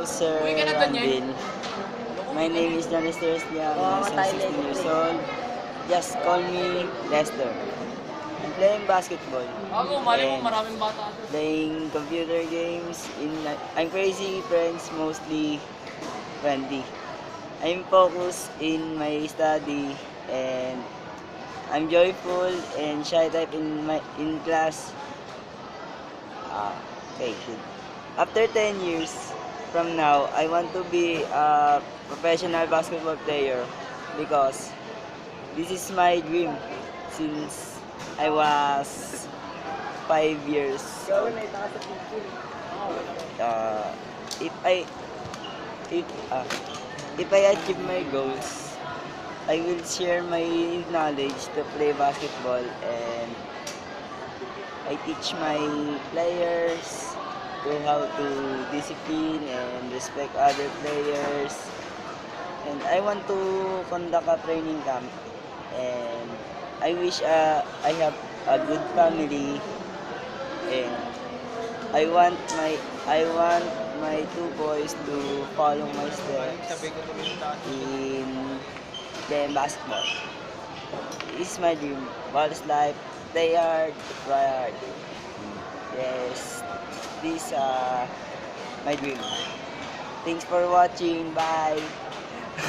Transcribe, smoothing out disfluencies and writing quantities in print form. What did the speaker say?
Sir Ranvin. My name is Johnny Liang. I'm 16 years old. Just call me Lester. I'm playing basketball. And playing computer games. I'm crazy friends, mostly friendly. I'm focused in my study and I'm joyful and shy type in class. Okay, good. After 10 years from now, I want to be a professional basketball player because this is my dream since I was 5 years old. Uh, if I if uh, if I achieve my goals, I will share my knowledge to play basketball and I teach my players to how to discipline and respect other players. And I want to conduct a training camp. And I wish I have a good family. And I want my two boys to follow my steps in playing basketball. It's my dream. Ball's life. Play hard, try hard. Yes, this my dream. Thanks for watching. Bye.